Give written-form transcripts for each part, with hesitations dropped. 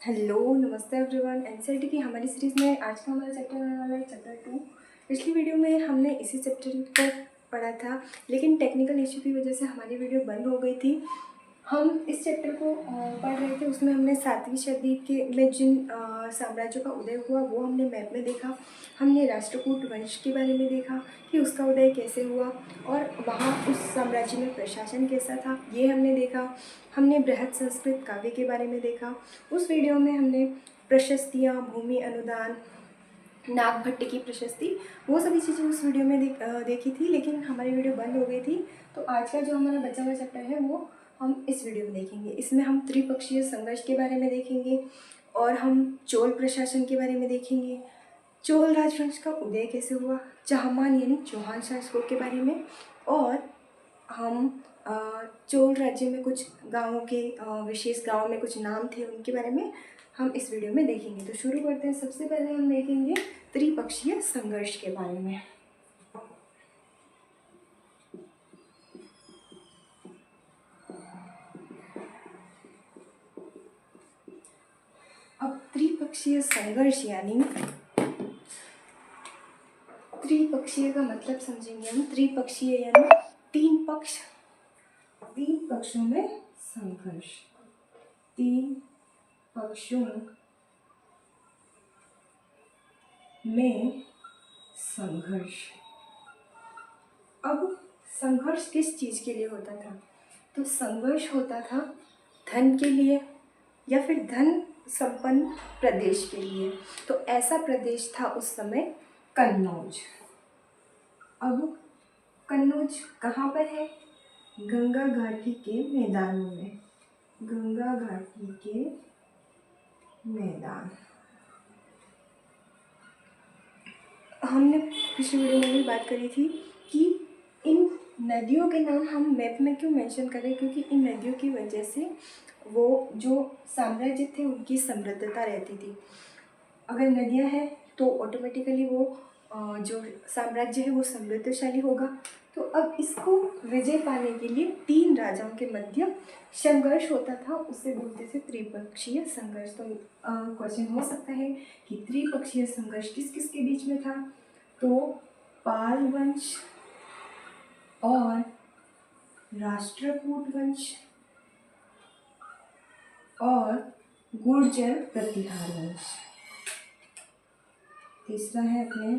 Hello, नमस्ते everyone. NCERT की हमारी सीरीज़ में आज का हमारा चैप्टर आने वाला है चैप्टर 2। पिछली वीडियो में हमने इसी चैप्टर को पढ़ा था, लेकिन टेक्निकल इशू की वजह से हमारी वीडियो बंद हो गई थी। हम इस चैप्टर को पढ़ रहे थे, उसमें हमने 7वीं सदी के में जिन साम्राज्यों का उदय हुआ वो हमने मैप में देखा। हमने राष्ट्रकूट वंश के बारे में देखा कि उसका उदय कैसे हुआ और वहाँ उस साम्राज्य में प्रशासन कैसा था, ये हमने देखा। हमने बृहद संस्कृत काव्य के बारे में देखा। उस वीडियो में हमने प्रशस्तियाँ, भूमि अनुदान, नागभट्ट की प्रशस्ति, वो सभी चीज़ें उस वीडियो में देखी थी, लेकिन हमारी वीडियो बंद हो गई थी। तो आज का जो हमारा बचा हुआ चैप्टर है वो हम इस वीडियो में देखेंगे। इसमें हम त्रिपक्षीय संघर्ष के बारे में देखेंगे और हम चोल प्रशासन के बारे में देखेंगे, चोल राजवंश का उदय कैसे हुआ, चाहमान यानी चौहान शासकों के बारे में, और हम चोल राज्य में कुछ गाँवों के विशेष गाँव में कुछ नाम थे उनके बारे में हम इस वीडियो में देखेंगे। तो शुरू करते हैं। सबसे पहले हम देखेंगे त्रिपक्षीय संघर्ष के बारे में। अब त्रिपक्षीय संघर्ष यानी त्रिपक्षीय का मतलब समझेंगे हम। त्रिपक्षीय यानी तीन पक्षों में संघर्ष, तीन पक्षों में संघर्ष। अब संघर्ष किस चीज़ के लिए होता था? तो संघर्ष होता था धन के लिए या फिर धन संपन्न प्रदेश के लिए। तो ऐसा प्रदेश था उस समय कन्नौज। अब कन्नौज कहाँ पर है? गंगा घाटी के मैदानों में। गंगा घाटी के मैदान। हमने पिछली वीडियो में भी बात करी थी कि इन नदियों के नाम हम मैप में क्यों मेंशन करें, क्योंकि इन नदियों की वजह से वो जो साम्राज्य थे उनकी समृद्धता रहती थी। अगर नदियाँ हैं तो ऑटोमेटिकली वो जो साम्राज्य है वो समृद्धशाली होगा। तो अब इसको विजय पाने के लिए तीन राजाओं के मध्य संघर्ष होता था, उसे बोलते थे त्रिपक्षीय संघर्ष। तो क्वेश्चन हो सकता है कि त्रिपक्षीय संघर्ष किस किस के बीच में था? तो पाल वंश और राष्ट्रकूट वंश और गुर्जर प्रतिहार वंश। तीसरा है अपने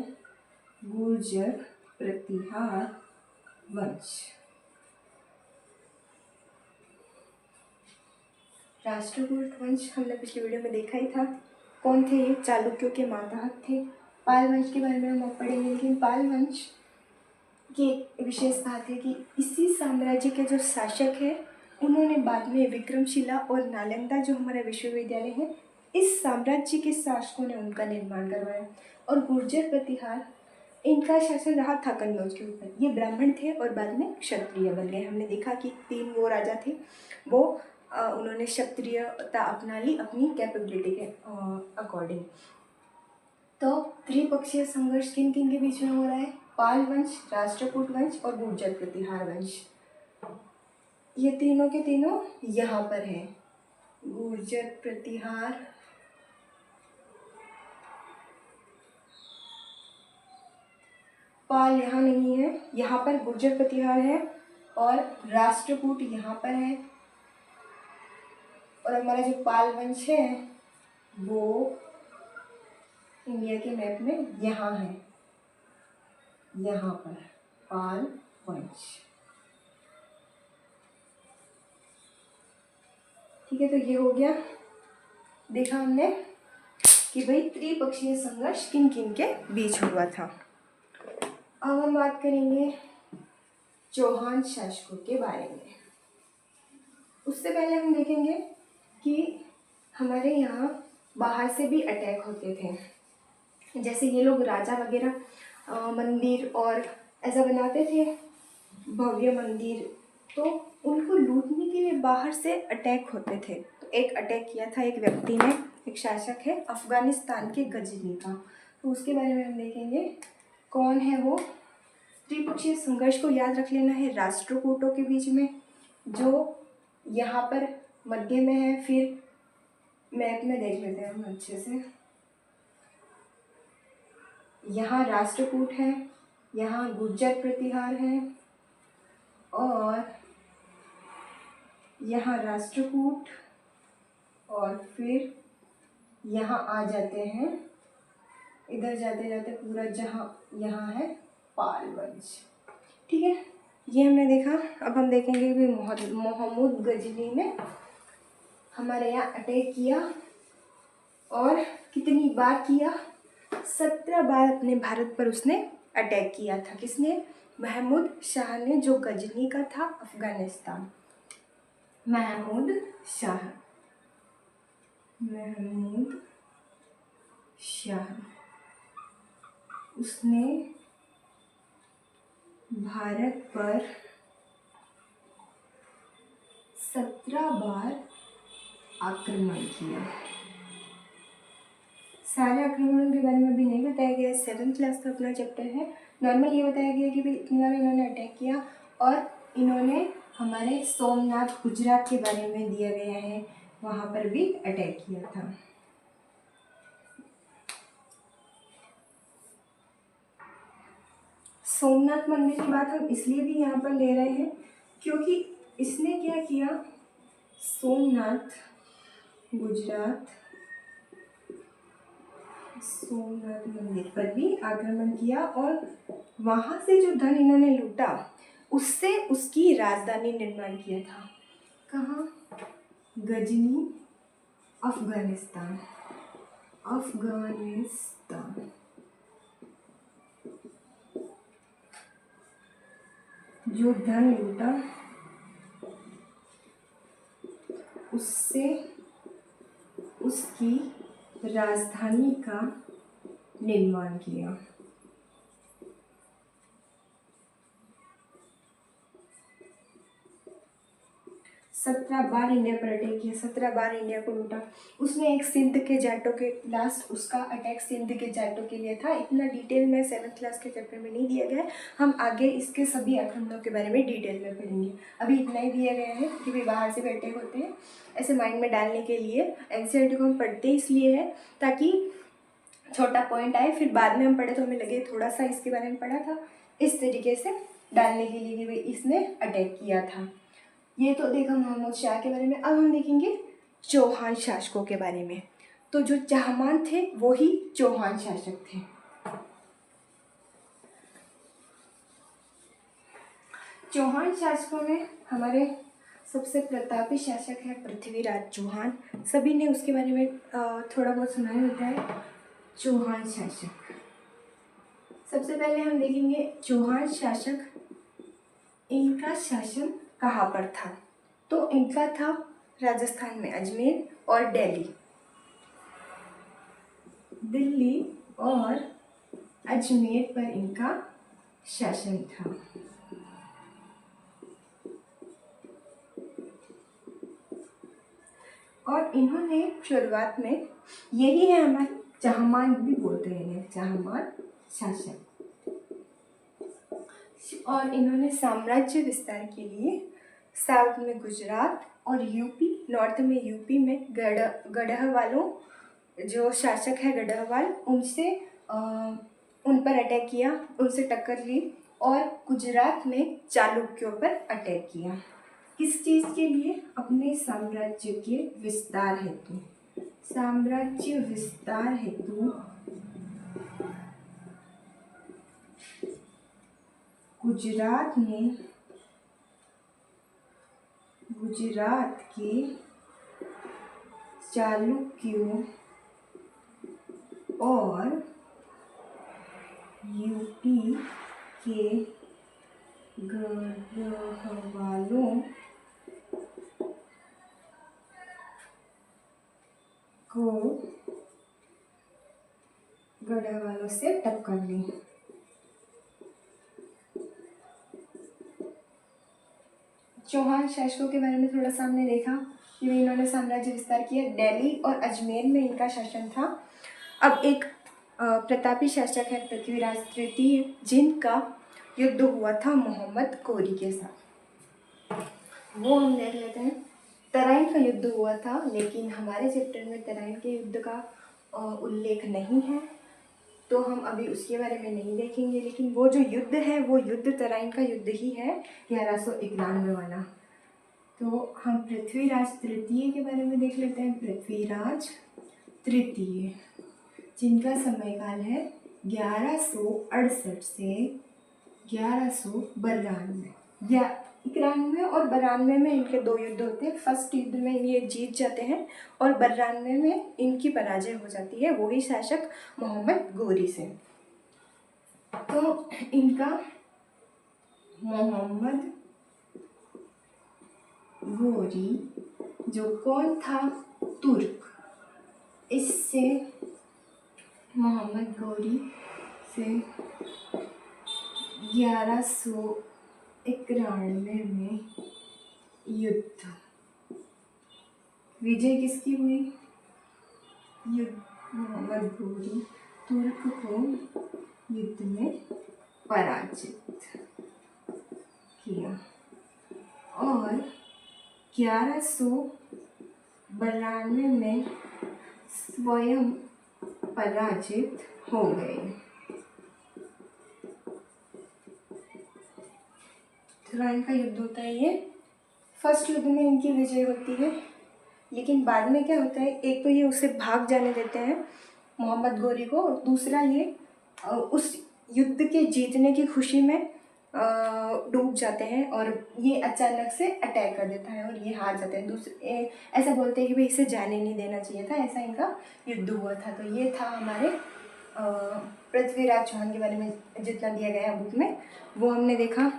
गुर्जर प्रतिहार वंश। राष्ट्रकूट वंश हमने पिछली वीडियो में देखा ही था। कौन थे ये? चालुक्यों के मातहत थे। पाल वंश के बारे में हम अब पढ़ेंगे, लेकिन पाल वंश की विशेष बात है कि इसी साम्राज्य के जो शासक है उन्होंने बाद में विक्रमशिला और नालंदा जो हमारा विश्वविद्यालय है, इस साम्राज्य के शासकों ने उनका निर्माण करवाया। और गुर्जर प्रतिहार, इनका शासन रहा था कन्नौज के ऊपर। ये ब्राह्मण थे और बाद में क्षत्रिय बन गए। हमने देखा कि तीन वो राजा थे, वो उन्होंने क्षत्रियता अपना ली अपनी कैपेबिलिटी के अकॉर्डिंग। तो त्रिपक्षीय संघर्ष किन किन के बीच में हो रहा है? पाल वंश, राष्ट्रकूट वंश और गुर्जर प्रतिहार वंश। ये तीनों के तीनों यहाँ पर है। गुर्जर प्रतिहार, पाल यहाँ नहीं है, यहाँ पर गुर्जर प्रतिहार है और राष्ट्रकूट यहाँ पर है। और हमारा जो पाल वंश है वो इंडिया के मैप में यहाँ है, यहाँ पर पाल वंश। ठीक है, तो ये हो गया। देखा हमने कि भाई त्रिपक्षीय संघर्ष किन किन के बीच हुआ था। अब हम बात करेंगे चौहान शासकों के बारे में। उससे पहले हम देखेंगे कि हमारे यहाँ बाहर से भी अटैक होते थे। जैसे ये लोग राजा वगैरह मंदिर और ऐसा बनाते थे, भव्य मंदिर, तो उनको लूटने के लिए बाहर से अटैक होते थे। तो एक अटैक किया था एक व्यक्ति ने, एक शासक है अफगानिस्तान के गजनी का। तो उसके बारे में हम देखेंगे कौन है वो। त्रिपक्षीय संघर्ष को याद रख लेना है राष्ट्रकूटों के बीच में, जो यहाँ पर मध्य में है, फिर मैप में देख लेते हैं हम अच्छे से। यहाँ राष्ट्रकूट है, यहाँ गुर्जर प्रतिहार है, और यहाँ राष्ट्रकूट, और फिर यहाँ आ जाते हैं, इधर जाते जाते पूरा जहाँ यहाँ है पालवंश। ठीक है, ये हमने देखा। अब हम देखेंगे कि मोहम्मद गजनी ने हमारे यहाँ अटैक किया, और कितनी बार किया? 17 बार अपने भारत पर उसने अटैक किया था। किसने? महमूद शाह ने, जो गजनी का था, अफगानिस्तान। महमूद शाह, महमूद शाह, उसने भारत पर 17 बार आक्रमण किया। सारे आक्रमणों के बारे में अभी नहीं बताया गया, 7th क्लास का अपना चैप्टर है। नॉर्मल ये बताया गया कि भाई इतनी बार इन्होंने अटैक किया, और इन्होंने हमारे सोमनाथ गुजरात के बारे में दिया गया है, वहाँ पर भी अटैक किया था। सोमनाथ मंदिर की बात हम इसलिए भी यहाँ पर ले रहे हैं क्योंकि इसने क्या किया? सोमनाथ गुजरात, सोमनाथ मंदिर पर भी आक्रमण किया, और वहाँ से जो धन इन्होंने लूटा उससे उसकी राजधानी निर्माण किया था। कहाँ? गजनी, अफगानिस्तान। अफगानिस्तान जो धन लूटा उससे उसकी राजधानी का निर्माण किया। 17 बार इंडिया पर अटैक किया, 17 बार इंडिया को लूटा। उसने एक सिंध के जाटों के, लास्ट उसका अटैक सिंध के जाटों के लिए था। इतना डिटेल में 7th क्लास के चैप्टर में नहीं दिया गया है, हम आगे इसके सभी आक्रमणों के बारे में डिटेल में पढ़ेंगे। अभी इतना ही दिया गया है कि भाई बाहर से भी अटैक होते हैं, ऐसे माइंड में डालने के लिए। एनसीईआरटी को हम पढ़ते इसलिए है ताकि छोटा पॉइंट आए, फिर बाद में हम पढ़े तो हमें लगे थोड़ा सा इसके बारे में पढ़ा था, इस तरीके से डालने के लिए कि भाई इसने अटैक किया था। ये तो देखा मोहम्मद शाह के बारे में। अब हम देखेंगे चौहान शासकों के बारे में। तो जो चाहमान थे वो ही चौहान शासक थे। चौहान शासकों में हमारे सबसे प्रतापी शासक है पृथ्वीराज चौहान। सभी ने उसके बारे में थोड़ा बहुत सुना होता है। चौहान शासक, सबसे पहले हम देखेंगे चौहान शासक, इनका शासन कहाँ पर था? तो इनका था राजस्थान में अजमेर और दिल्ली और अजमेर पर इनका शासन था। और इन्होंने शुरुआत में, यही है हमारे चाहमान भी बोलते हैं इन्हें, चाहमान शासक। और इन्होंने साम्राज्य विस्तार के लिए साउथ में गुजरात और यूपी, नॉर्थ में यूपी में गढ़वालों, जो शासक है गढ़वाल, उनसे उन पर अटैक किया, उनसे टक्कर ली, और गुजरात में चालुक्यों पर अटैक किया। किस चीज़ के लिए? अपने साम्राज्य के विस्तार हेतु। साम्राज्य विस्तार हेतु गुजरात के चालुक्यों और यूपी के गढ़वालों से टक्कर ली। चौहान शासकों के बारे में थोड़ा सा हमने देखा कि इन्होंने साम्राज्य विस्तार किया। दिल्ली और अजमेर में इनका शासन था। अब एक प्रतापी शासक है पृथ्वीराज तृतीय, जिनका युद्ध हुआ था मोहम्मद कोरी के साथ, वो हम देख लेते हैं। तराइन का युद्ध हुआ था, लेकिन हमारे चैप्टर में तराइन के युद्ध का उल्लेख नहीं है, तो हम अभी उसके बारे में नहीं देखेंगे। लेकिन वो जो युद्ध है वो युद्ध तराइन का युद्ध ही है, 1191 वाला। तो हम पृथ्वीराज तृतीय के बारे में देख लेते हैं। पृथ्वीराज तृतीय, जिनका समयकाल है 1168 से 1192। 91 और 92 में इनके दो युद्ध होते हैं। फर्स्ट युद्ध में ये जीत जाते हैं और 92 में इनकी पराजय हो जाती है, वही शासक मोहम्मद घोरी से। तो इनका मोहम्मद घोरी जो कौन था, तुर्क, इससे मोहम्मद घोरी से 1191 में युद्ध, विजय किसकी हुई? युद्ध मोहम्मद घोरी तुर्क को युद्ध में पराजित किया और 1192 में स्वयं पराजित हो गए। तराइन का युद्ध होता है ये। फर्स्ट युद्ध में इनकी विजय होती है, लेकिन बाद में क्या होता है, एक तो ये उसे भाग जाने देते हैं मोहम्मद घोरी को, और दूसरा ये उस युद्ध के जीतने की खुशी में डूब जाते हैं और ये अचानक से अटैक कर देता है और ये हार जाते हैं। दूसरे ऐसा बोलते हैं कि भाई इसे जाने नहीं देना चाहिए था, ऐसा इनका युद्ध हुआ था। तो ये था हमारे पृथ्वीराज चौहान के बारे में जितना दिया गया बुक में, वो हमने देखा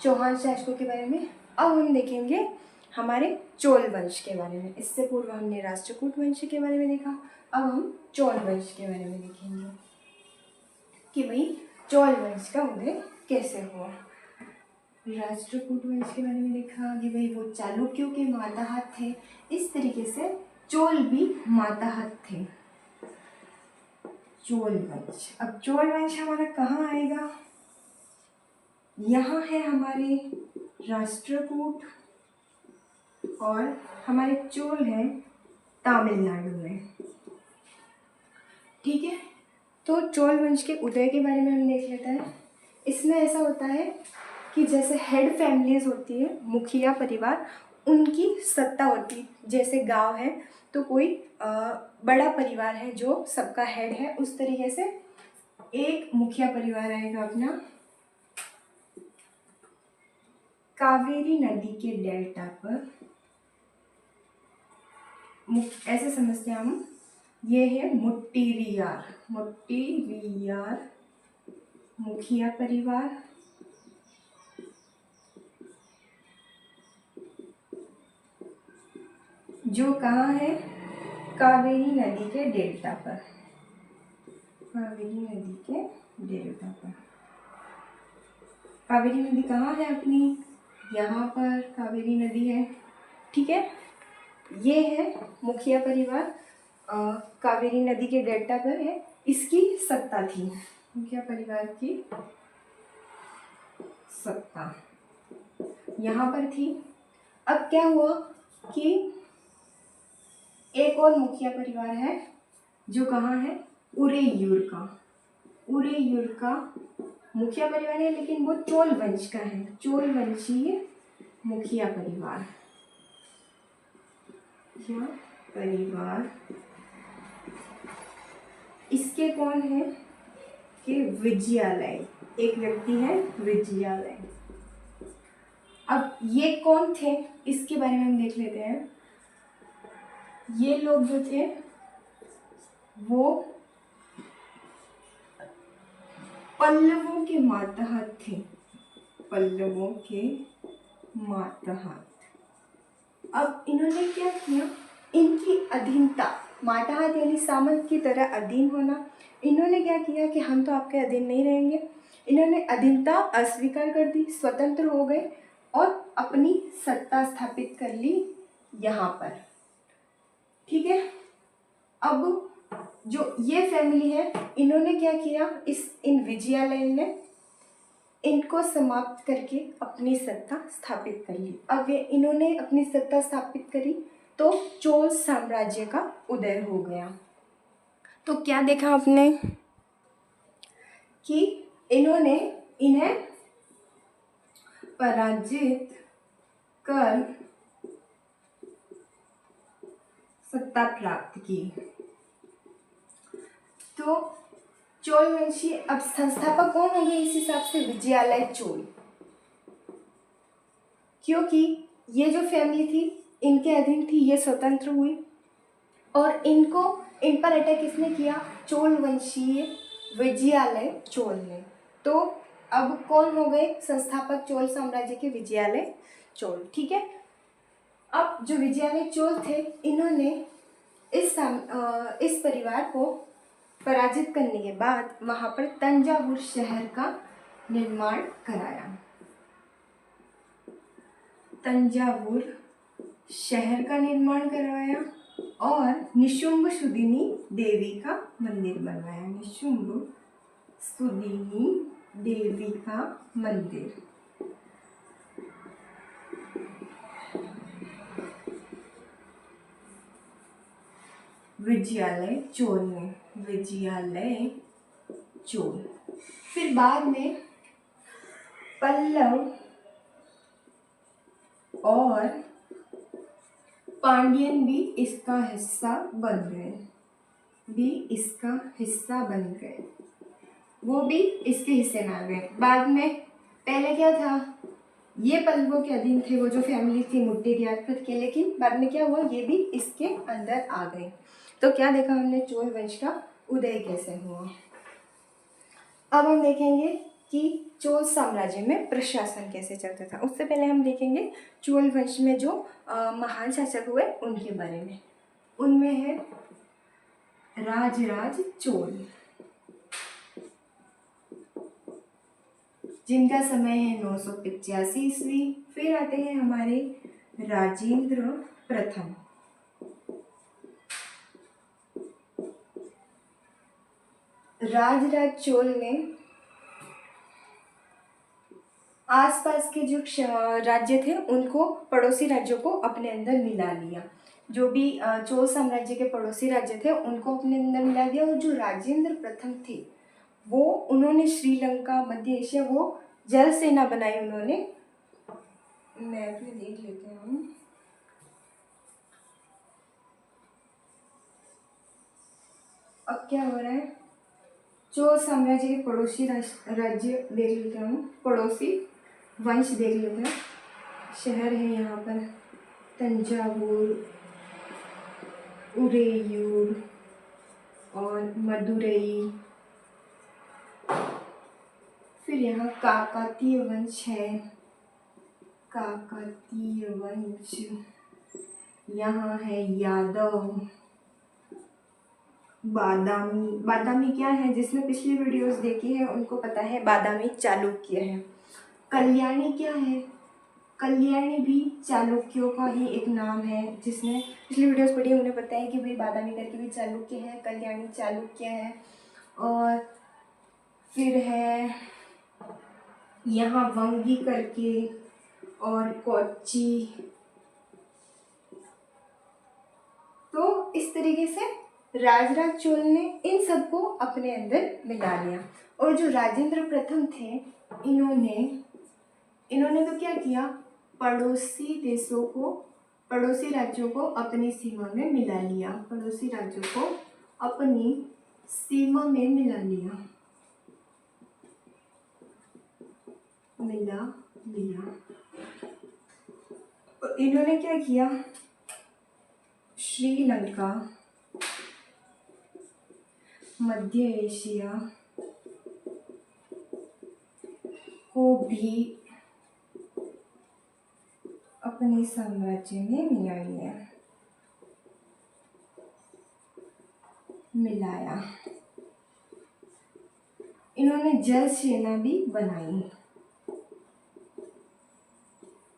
चौहान शासकों के बारे में। अब हम देखेंगे हमारे चोल वंश के बारे में। इससे पूर्व हमने राष्ट्रकूट वंश के बारे में देखा, अब हम चोल वंश के बारे में देखेंगे कि भाई चोल वंश का उदय कैसे हुआ। राष्ट्रकूट वंश के बारे में देखा कि भाई वो चालुक्यों के माताहत थे, इस तरीके से चोल भी माताहत थे। चोल वंश, अब चोल वंश हमारा कहाँ आएगा? यहाँ है हमारे राष्ट्रकूट और हमारे चोल हैं तमिलनाडु में। ठीक है, तो चोल वंश के उदय के बारे में हम देख लेते हैं। इसमें ऐसा होता है कि जैसे हेड फैमिलीज होती है, मुखिया परिवार, उनकी सत्ता होती है। जैसे गांव है तो कोई बड़ा परिवार है जो सबका हेड है, उस तरीके से एक मुखिया परिवार आएगा अपना। कावेरी नदी के डेल्टा पर, ऐसे समझते हैं हम, ये है मुट्टिरियार मुखिया परिवार, जो कहाँ है? कावेरी नदी के डेल्टा पर। कावेरी नदी के डेल्टा पर। कावेरी नदी कहाँ है अपनी? यहाँ पर कावेरी नदी है। ठीक है, ये है मुखिया परिवार, कावेरी नदी के डेल्टा पर है, इसकी सत्ता थी। मुखिया परिवार की सत्ता यहाँ पर थी। अब क्या हुआ कि एक और मुखिया परिवार है जो कहाँ है? उरेयूर का मुखिया परिवार है, लेकिन वो चोल वंश का है, चोल वंशीय मुखिया परिवार या परिवार। इसके कौन है कि विजयालय, एक व्यक्ति है विजयालय। अब ये कौन थे इसके बारे में हम देख लेते हैं। ये लोग जो थे वो पल्लवों के मातहत थे, पल्लवों के मातहत। अब इन्होंने क्या किया? इनकी अधीनता, मातहत यानी सामंत की तरह अधीन होना। इन्होंने क्या किया कि हम तो आपके अधीन नहीं रहेंगे। इन्होंने अधीनता अस्वीकार कर दी, स्वतंत्र हो गए और अपनी सत्ता स्थापित कर ली यहाँ पर। ठीक है, अब जो ये फैमिली है, इन्होंने क्या किया? इन विजयालय ने इनको समाप्त करके अपनी सत्ता स्थापित कर ली। अब इन्होंने अपनी सत्ता स्थापित करी तो चोल साम्राज्य का उदय हो गया। तो क्या देखा आपने कि इन्हें पराजित कर सत्ता प्राप्त की। तो चोल वंशी अब संस्थापक कौन हो गए इस हिसाब से? विजयालय चोल। क्योंकि ये जो फैमिली थी इनके अधीन थी, ये स्वतंत्र हुई और इन पर अटैक किसने किया? चोल वंशीय विजयालय चोल ने। तो अब कौन हो गए संस्थापक चोल साम्राज्य के? विजयालय चोल। ठीक है। अब जो विजयालय चोल थे इन्होंने इस परिवार को पराजित करने के बाद वहां पर तंजावुर शहर का निर्माण कराया। तंजावुर शहर का निर्माण करवाया और निशुंभ सुदिनी देवी का मंदिर बनवाया। निशुंभ सुदिनी देवी का मंदिर। विजयालय चोल ने, विजयालय चोल। फिर बाद में पल्लव और पांड्यन भी इसका हिस्सा बन गए, वो भी इसके हिस्से में आ गए। बाद में पहले क्या था, ये पल्लवों के अधीन थे, वो जो फैमिली थी मुट्टेरियात के, लेकिन बाद में क्या हुआ, ये भी इसके अंदर आ गए। तो क्या देखा हमने? चोल वंश का उदय कैसे हुआ। अब हम देखेंगे कि चोल साम्राज्य में प्रशासन कैसे चलता था। उससे पहले हम देखेंगे चोल वंश में जो महान शासक हुए उनके बारे में। उनमें है राजराज चोल, जिनका समय है 985 ईस्वी। फिर आते हैं हमारे राजेंद्र प्रथम। राजराज चोल ने आसपास के जो राज्य थे उनको, पड़ोसी राज्यों को अपने अंदर मिला लिया। जो भी चोल साम्राज्य के पड़ोसी राज्य थे उनको अपने अंदर मिला दिया। और जो राजेंद्र प्रथम थे उन्होंने श्रीलंका, मध्य एशिया, वो जल सेना बनाई उन्होंने। मैप में देख लेते हैं हम। अब क्या हो रहा है, चोल साम्राज्य के पड़ोसी राज्य देख लेते हैं हम, पड़ोसी वंश देख लेते हैं। शहर है यहाँ पर तंजावुर, उरेयूर और मदुरई। फिर यहाँ काकतीय वंश है, काकतीय वंश। यहाँ है यादव, बादामी क्या है, जिसने पिछली वीडियोस देखी है उनको पता है, बादामी चालुक्य है। कल्याणी क्या है, कल्याणी भी चालुक्यों का ही एक नाम है। जिसने पिछली वीडियोस पढ़ी उन्हें पता है कि भाई बादामी करके भी चालुक्य है, कल्याणी चालुक्य है। और फिर है यहाँ वंगी करके और कोच्चि। तो इस तरीके से राजराज चोल ने इन सबको अपने अंदर मिला लिया। और जो राजेंद्र प्रथम थे इन्होंने तो क्या किया, पड़ोसी देशों को, पड़ोसी राज्यों को अपनी सीमा में मिला लिया, पड़ोसी राज्यों को अपनी सीमा में मिला लिया। और इन्होंने क्या किया, श्रीलंका, मध्य एशिया को भी अपने साम्राज्य में मिलाया। इन्होंने जल सेना भी बनाई।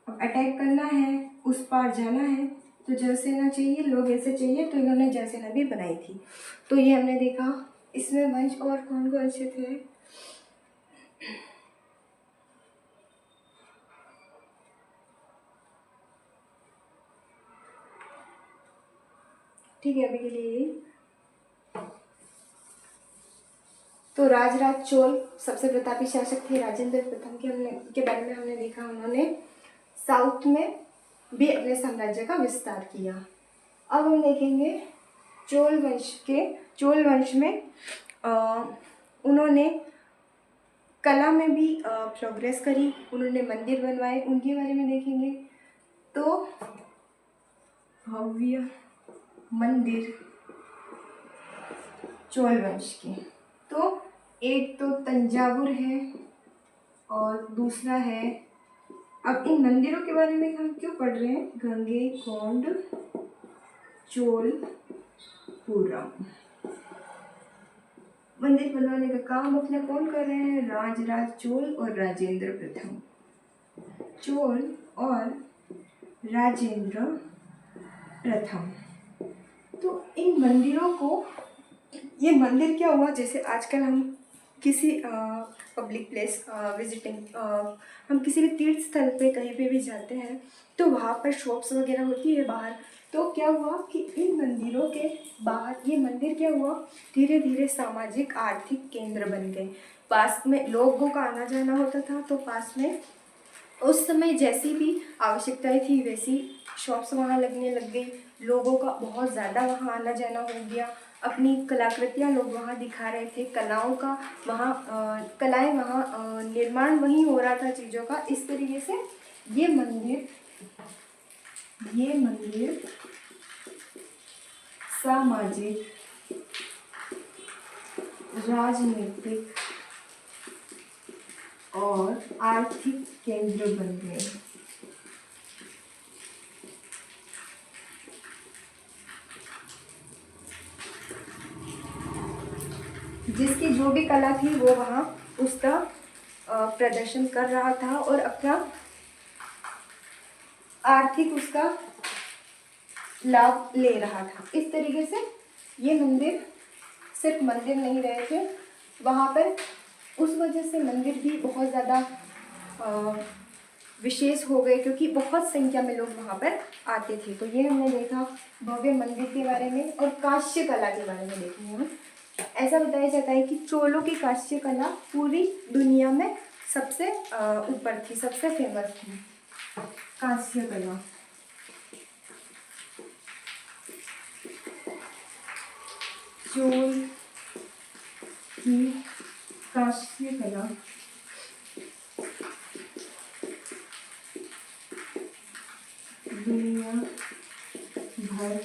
अब अटैक करना है, उस पार जाना है, तो जल सेना चाहिए, लोग ऐसे चाहिए, तो इन्होंने जल सेना भी बनाई थी। तो ये हमने देखा। इसमें वंश और कौन कौन से थे, ठीक है, अभी के लिए यही। तो राजराज चोल सबसे प्रतापी शासक थे। राजेंद्र प्रथम के बारे में हमने देखा, उन्होंने साउथ में भी अपने साम्राज्य का विस्तार किया। अब हम देखेंगे चोल वंश में उन्होंने कला में भी प्रोग्रेस करी, उन्होंने मंदिर बनवाए, उनके बारे में देखेंगे। तो भव्य मंदिर चोल वंश के, तो एक तो तंजावुर है और दूसरा है, अब इन मंदिरों के बारे में हम क्यों पढ़ रहे हैं, गंगैकोंड चोलपुरम। मंदिर बनवाने का काम अपना कौन कर रहे हैं, राजराज चोल और राजेंद्र प्रथम। चोल और राजेंद्र प्रथम। तो इन मंदिरों को, ये मंदिर क्या हुआ, जैसे आजकल हम किसी पब्लिक प्लेस विजिटिंग, हम किसी भी तीर्थ स्थल पे कहीं पे भी जाते हैं तो वहाँ पर शॉप्स वगैरह होती है बाहर। तो क्या हुआ कि इन मंदिरों के बाहर ये मंदिर क्या हुआ, धीरे धीरे सामाजिक आर्थिक केंद्र बन गए। पास में लोगों का आना जाना होता था, तो पास में उस समय जैसी भी आवश्यकताएं थी वैसी शॉप्स वहाँ लगने लग गई। लोगों का बहुत ज़्यादा वहाँ आना जाना हो गया। अपनी कलाकृतियाँ लोग वहाँ दिखा रहे थे, कलाओं का वहाँ कलाएं वहाँ निर्माण वहीं हो रहा था चीज़ों का। इस तरीके से ये मंदिर सामाजिक, राजनीतिक और आर्थिक केंद्र बन गए। जिसकी जो भी कला थी वो वहाँ उसका प्रदर्शन कर रहा था और अपना आर्थिक उसका लाभ ले रहा था। इस तरीके से ये मंदिर सिर्फ मंदिर नहीं रहे थे वहाँ पर, उस वजह से मंदिर भी बहुत ज़्यादा विशेष हो गए क्योंकि बहुत संख्या में लोग वहाँ पर आते थे। तो ये हमने देखा भव्य मंदिर के बारे में। और कांस्य कला के बारे में देखेंगे हम। ऐसा बताया जाता है कि चोलों की कांस्य कला पूरी दुनिया में सबसे ऊपर थी, सबसे फेमस थी कांस्य कला। चोल की कांस्य कला दुनिया भर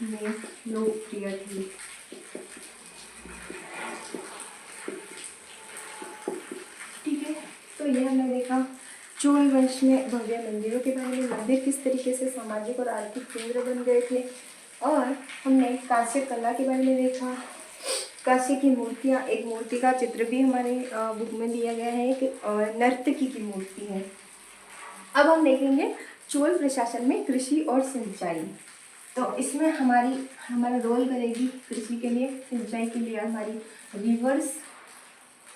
में लोकप्रिय थी। ठीक है, तो यह हमने देखा चोल वंश में भव्य मंदिरों के बारे में, मंदिर किस तरीके से सामाजिक और आर्थिक केंद्र बन गए थे। और हमने कांस्य कला के बारे में देखा, कांस्य की मूर्तियाँ, एक मूर्ति का चित्र भी हमारे बुक में दिया गया है, एक नर्तकी की मूर्ति है। अब हम देखेंगे चोल प्रशासन में कृषि और सिंचाई। तो इसमें हमारा रोल करेगी कृषि के लिए, सिंचाई के लिए हमारी रिवर्स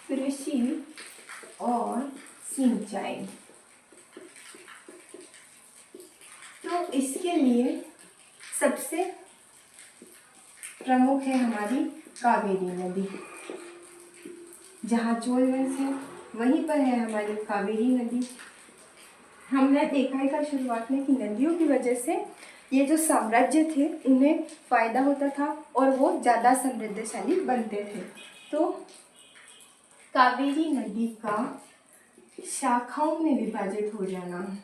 कृषि और सिंचाई। तो इसके लिए सबसे प्रमुख है हमारी कावेरी नदी। जहाँ चोल वंश है वहीं पर है हमारी कावेरी नदी। हमने देखा था शुरुआत में कि नदियों की वजह से ये जो साम्राज्य थे उन्हें फायदा होता था और वो ज़्यादा समृद्धशाली बनते थे। तो कावेरी नदी का शाखाओं में विभाजित हो जाना,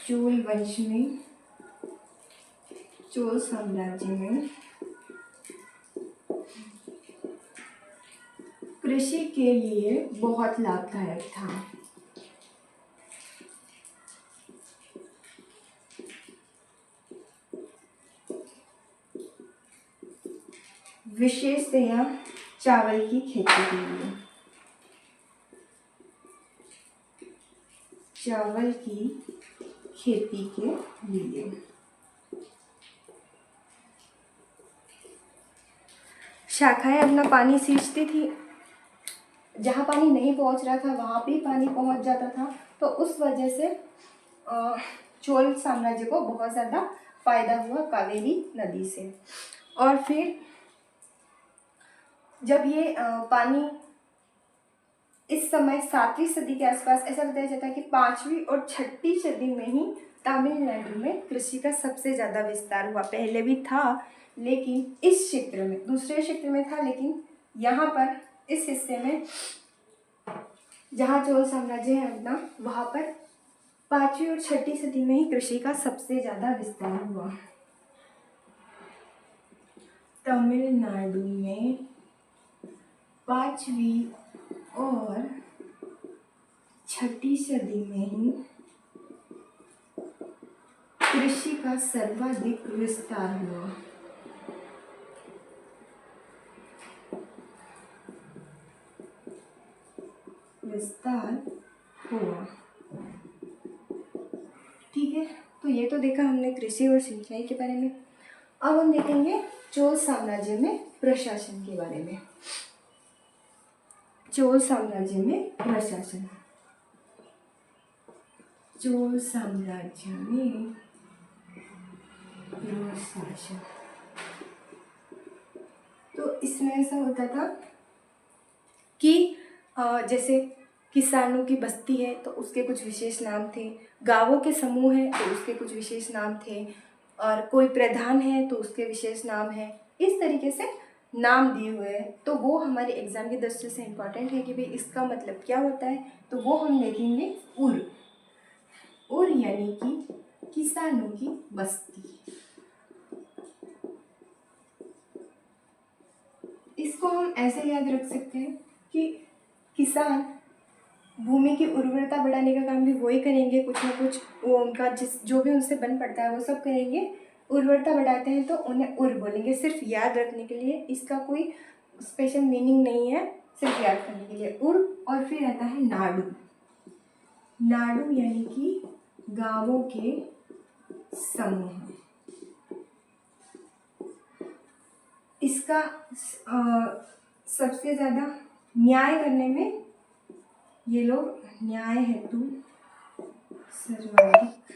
चोल वंश में, चोल साम्राज्य में कृषि के लिए बहुत लाभदायक था। विशेषतया चावल की खेती के लिए, चावल की खेती के लिए। शाखाएं अपना पानी सींचती थी जहाँ पानी नहीं पहुँच रहा था वहाँ भी पानी पहुँच जाता था। तो उस वजह से चोल साम्राज्य को बहुत ज़्यादा फायदा हुआ कावेरी नदी से। और फिर जब ये पानी इस समय 7वीं सदी के आसपास, ऐसा बताया जाता है कि 5वीं और 6ठी सदी में ही तमिलनाडु में कृषि का सबसे ज़्यादा विस्तार हुआ। पहले भी था लेकिन इस क्षेत्र में, दूसरे क्षेत्र में था, लेकिन यहाँ पर इस हिस्से में जहाँ चोल साम्राज्य है अपना, वहाँ पर 5वीं और 6ठी सदी में ही कृषि का सबसे ज़्यादा विस्तार हुआ। तमिलनाडु में 5वीं और 6ठी सदी में ही कृषि का सर्वाधिक विस्तार हुआ। ठीक है, तो ये तो देखा हमने कृषि और सिंचाई के बारे में। अब हम देखेंगे चोल साम्राज्य में प्रशासन के बारे में। चोल साम्राज्य में प्रशासन। चोल साम्राज्य में प्रशासन, तो इसमें ऐसा होता था कि जैसे किसानों की बस्ती है तो उसके कुछ विशेष नाम थे, गांवों के समूह है तो उसके कुछ विशेष नाम थे, और कोई प्रधान है तो उसके विशेष नाम है। इस तरीके से नाम दिए हुए हैं। तो वो हमारे एग्जाम की दृष्टि से इम्पॉर्टेंट है कि भाई इसका मतलब क्या होता है, तो वो हम देखेंगे। उर यानी कि किसानों की बस्ती। इसको हम ऐसे याद रख सकते हैं कि किसान भूमि की उर्वरता बढ़ाने का काम भी वही करेंगे, कुछ ना कुछ वो उनका जो भी उनसे बन पड़ता है वो सब करेंगे। उर्वरता बढ़ाते हैं तो उन्हें उर बोलेंगे, सिर्फ याद रखने के लिए। इसका कोई स्पेशल मीनिंग नहीं है, सिर्फ याद करने के लिए उर। और फिर आता है नाडु। नाडु यानी कि गांवों के समूह। इसका सबसे ज़्यादा न्याय करने में ये लोग न्याय हेतु सर्वाधिक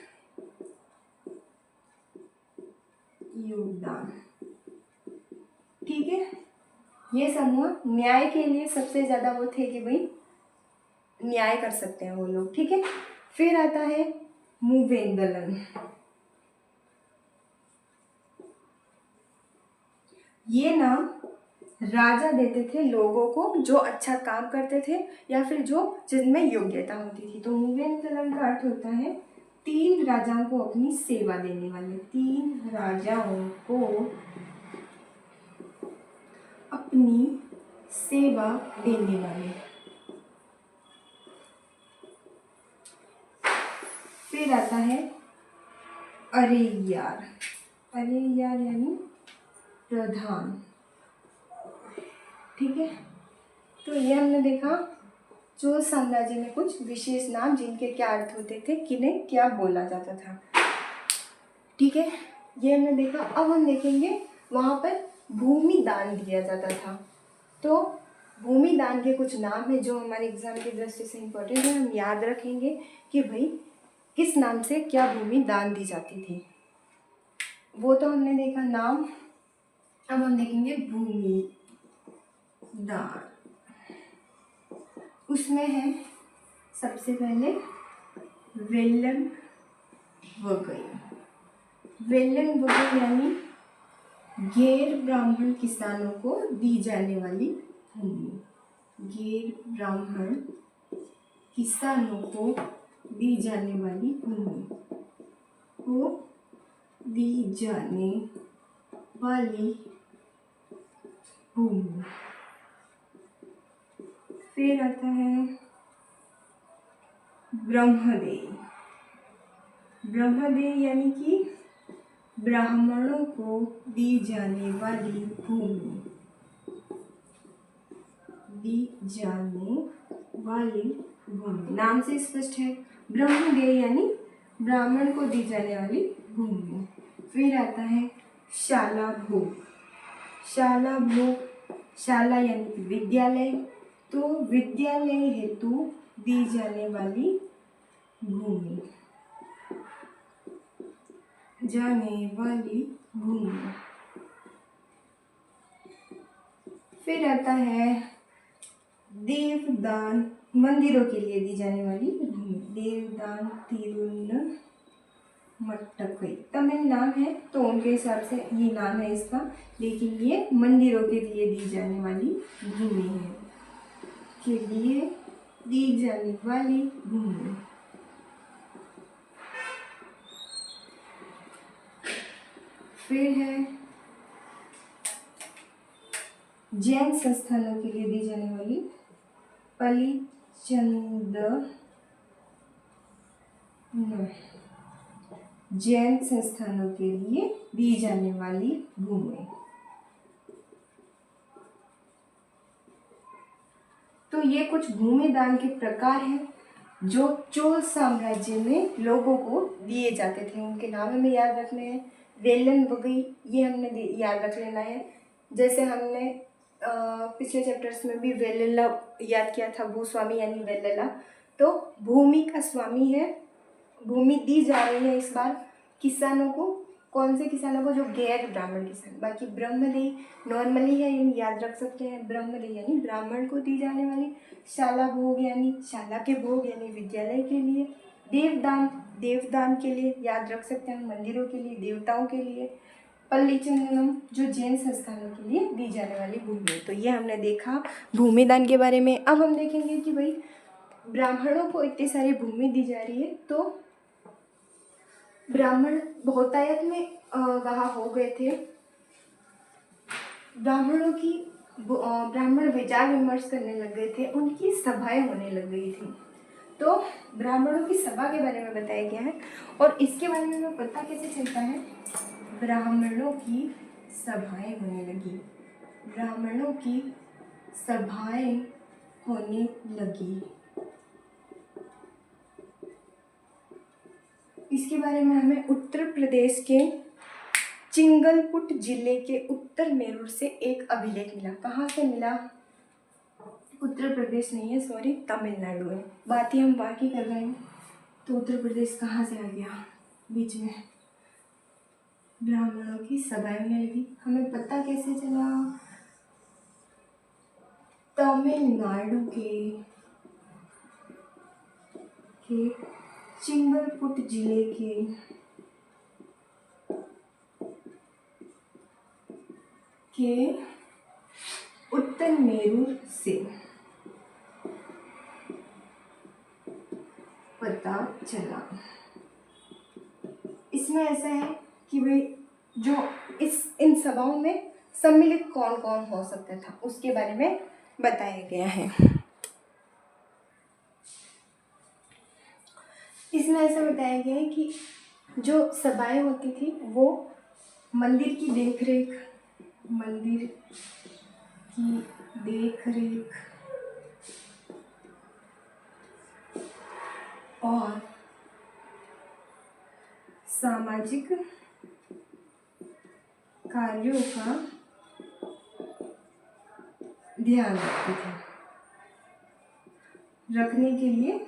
योगदान। ठीक है, ये समूह न्याय के लिए सबसे ज़्यादा वो थे कि भाई न्याय कर सकते हैं वो लोग। ठीक है, फिर आता है मूवेंदलन। ये नाम राजा देते थे लोगों को जो अच्छा काम करते थे या फिर जो जिनमें योग्यता होती थी। तो मूवेंदलन का अर्थ होता है 3 राजाओं को अपनी सेवा देने वाले। 3 राजाओं को अपनी सेवा देने वाले। फिर आता है अरेयार। अरेयार यानी प्रधान। ठीक है, तो ये हमने देखा चोल साम्राज्य में कुछ विशेष नाम जिनके क्या अर्थ होते थे, किन्हें क्या बोला जाता था। ठीक है, ये हमने देखा। अब हम देखेंगे वहाँ पर भूमि दान दिया जाता था। तो भूमि दान के कुछ नाम है जो हमारे एग्जाम की दृष्टि से इम्पोर्टेंट है, हम याद रखेंगे कि भाई किस नाम से क्या भूमि दान दी जाती थी। वो तो हमने देखा नाम। अब हम देखेंगे भूमि दान। उसमें है सबसे पहले वेलन वगई। वेलन वगई यानी गैर ब्राह्मण किसानों को दी जाने वाली भूमि। गैर ब्राह्मण किसानों को दी जाने वाली भूमि को दी जाने वाली भूमि। फिर आता है ब्रह्मदेय। ब्रह्मदेय यानी कि ब्राह्मणों को दी जाने वाली भूमि। दी जाने वाली भूमि, नाम से स्पष्ट है। ब्रह्मदेय यानी ब्राह्मण को दी जाने वाली भूमि। फिर आता है शाला भोग। शाला भोग, शाला यानी कि विद्यालय, तो विद्यालय हेतु दी जाने वाली भूमि, फिर आता है देवदान, मंदिरों के लिए दी जाने वाली भूमि, देवदान तिरुमट्टकई, तमिल नाम है तो उनके हिसाब से ये नाम है इसका, लेकिन ये मंदिरों के लिए दी जाने वाली भूमि है, के लिए दी जाने वाली भूमि। फिर है जैन संस्थानों के लिए दी जाने वाली, जैन संस्थानों के लिए दी जाने वाली भूमि। तो ये कुछ भूमि दान के प्रकार हैं जो चोल साम्राज्य में लोगों को दिए जाते थे। उनके नाम हमें याद रखने हैं। वेलन वगई, ये हमने याद रख लेना है। जैसे हमने पिछले चैप्टर्स में भी वेल्लला याद किया था, भूस्वामी यानी वेल्लला। तो भूमि का स्वामी है, भूमि दी जा रही है इस बार किसानों को। कौन से किसानों को? जो गैर ब्राह्मण किसान। बाकी ब्रह्मदेही नॉर्मली है, ये याद रख सकते हैं। ब्रह्मदेही यानी ब्राह्मण को दी जाने वाली। शाला भोग यानी शाला के भोग यानी विद्यालय के लिए। देवदान, देवदान के लिए याद रख सकते हैं, मंदिरों के लिए, देवताओं के लिए। पल्ली चंदनम, जो जैन संस्थानों के लिए दी जाने वाली भूमि। तो ये हमने देखा भूमि दान के बारे में। अब हम देखेंगे कि भाई ब्राह्मणों को इतनी सारी भूमि दी जा रही है, तो ब्राह्मण बहुतायत में वहाँ हो गए थे। ब्राह्मण विचार विमर्श करने लग गए थे, उनकी सभाएं होने लग गई थी। तो ब्राह्मणों की सभा के बारे में बताया गया है। और इसके बारे में हमें पता कैसे चलता है? ब्राह्मणों की सभाएं होने लगी, ब्राह्मणों की सभाएं होने लगी। इसके बारे में हमें उत्तर प्रदेश के चिंगलपुट जिले के उत्तर मेरूर से एक अभिलेख मिला। कहाँ से मिला? उत्तर प्रदेश नहीं है, सॉरी, तमिलनाडु है। बात ही हम वहाँ की कर रहे हैं, तो उत्तर प्रदेश कहाँ से आ गया बीच में? ब्राह्मणों की सभाएं होने लगी, हमें पता कैसे चला? तमिलनाडु के चिंगलपुट जिले के उत्तर मेरूर से पता चला। इसमें ऐसा है कि भाई जो इन सभाओं में सम्मिलित कौन कौन हो सकता था, उसके बारे में बताया गया है। इसमें ऐसा बताया गया है कि जो सभाएं होती थी वो मंदिर की देखरेख और सामाजिक कार्यों का ध्यान रखते थे। रखने के लिए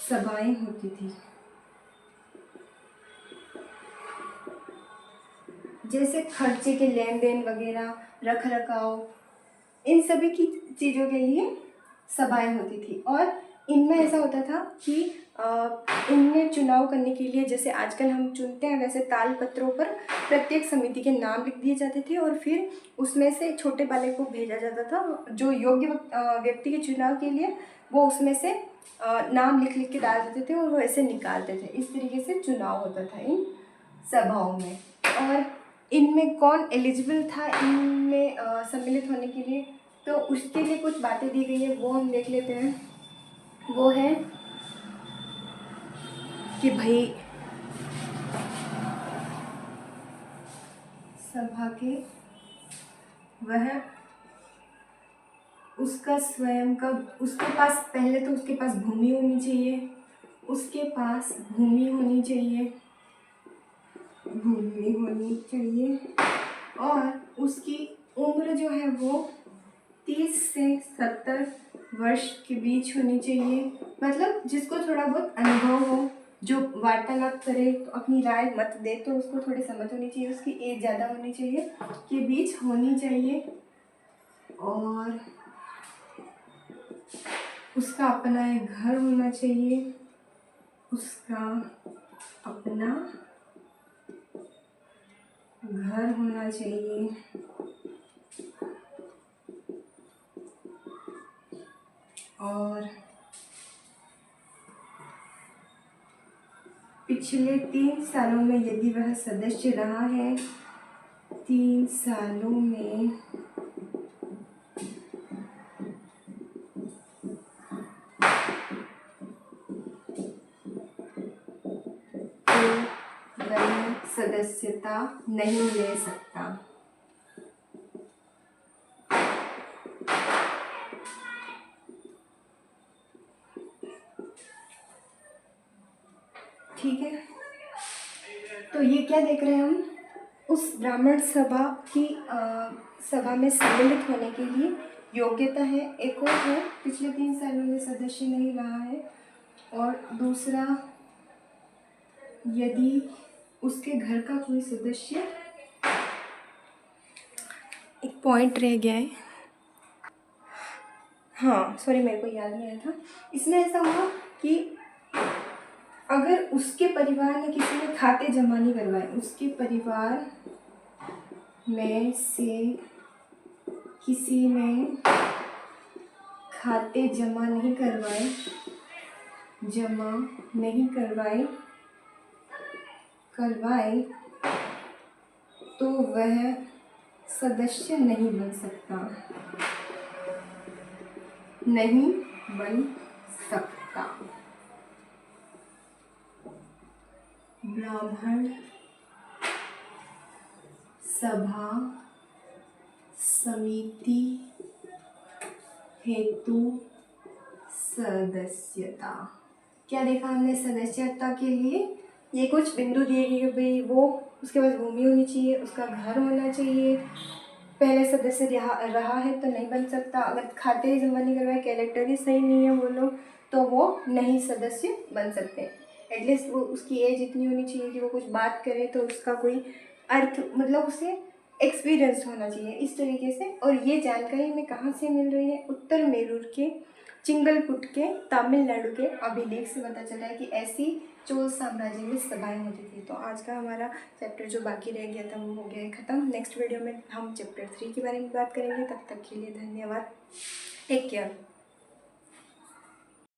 सभाएं होती थी। जैसे खर्चे के लेन देन वगैरह, रख रखाव, इन सभी की चीज़ों के लिए सभाएं होती थी। और इनमें ऐसा होता था कि इनमें चुनाव करने के लिए, जैसे आजकल हम चुनते हैं वैसे ताल पत्रों पर प्रत्येक समिति के नाम लिख दिए जाते थे और फिर उसमें से छोटे बालक को भेजा जाता था। जो योग्य व्यक्ति के चुनाव के लिए वो उसमें से नाम लिख लिख के डाल देते थे और वो ऐसे निकालते थे। इस तरीके से चुनाव होता था इन सभाओं में। और इनमें कौन एलिजिबल था इनमें सम्मिलित होने के लिए, तो उसके लिए कुछ बातें दी गई है, वो हम देख लेते हैं। वो है कि भाई सभा के वह उसका स्वयं का, उसके पास पहले तो उसके पास भूमि होनी चाहिए, और उसकी उम्र जो है वो 30 से 70 वर्ष के बीच होनी चाहिए। मतलब जिसको थोड़ा बहुत अनुभव हो, जो वार्तालाप करे तो अपनी राय मत दे तो उसको थोड़ी समझ होनी चाहिए, उसकी एज ज़्यादा होनी चाहिए, के बीच होनी चाहिए, और उसका अपना एक घर होना चाहिए, उसका अपना घर होना चाहिए, और पिछले 3 सालों में यदि वह सदस्य रहा है, 3 सालों में तो वह सदस्यता नहीं ले सकता। ठीक है, तो ये क्या देख रहे हैं हम, उस ब्राह्मण सभा की सभा में सम्मिलित होने के लिए योग्यता है। एक और है, पिछले 3 सालों में सदस्य नहीं रहा है, और दूसरा यदि उसके घर का कोई सदस्य, एक पॉइंट रह गया है, हाँ सॉरी मेरे को याद नहीं आया था। इसमें ऐसा हुआ कि अगर उसके परिवार में किसी ने खाते जमा नहीं करवाए, उसके परिवार में से किसी ने खाते जमा नहीं करवाए तो वह सदस्य नहीं बन सकता। ब्राह्मण सभा समिति हेतु सदस्यता, क्या देखा हमने सदस्यता के लिए, ये कुछ बिंदु दिए कि भाई वो उसके पास भूमि होनी चाहिए, उसका घर होना चाहिए, पहले सदस्य रहा है तो नहीं बन सकता, अगर खाते ही जमा नहीं करवाए, कैरेक्टर ही सही नहीं है वो लोग, तो वो नहीं सदस्य बन सकते। एटलीस्ट वो उसकी एज इतनी होनी चाहिए कि वो कुछ बात करे तो उसका कोई अर्थ, मतलब उसे एक्सपीरियंस होना चाहिए इस तरीके से। और ये जानकारी हमें कहाँ से मिल रही है, उत्तर मेरूर के चिंगलपुट के तमिलनाडु के अभिलेख से पता चला है कि ऐसी चोल साम्राज्य में सभाएं होती थी। तो आज का हमारा चैप्टर जो बाकी रह गया था वो हो गया है ख़त्म। नेक्स्ट वीडियो में हम चैप्टर 3 के बारे में बात करेंगे। तब तक के लिए धन्यवाद, टेक केयर।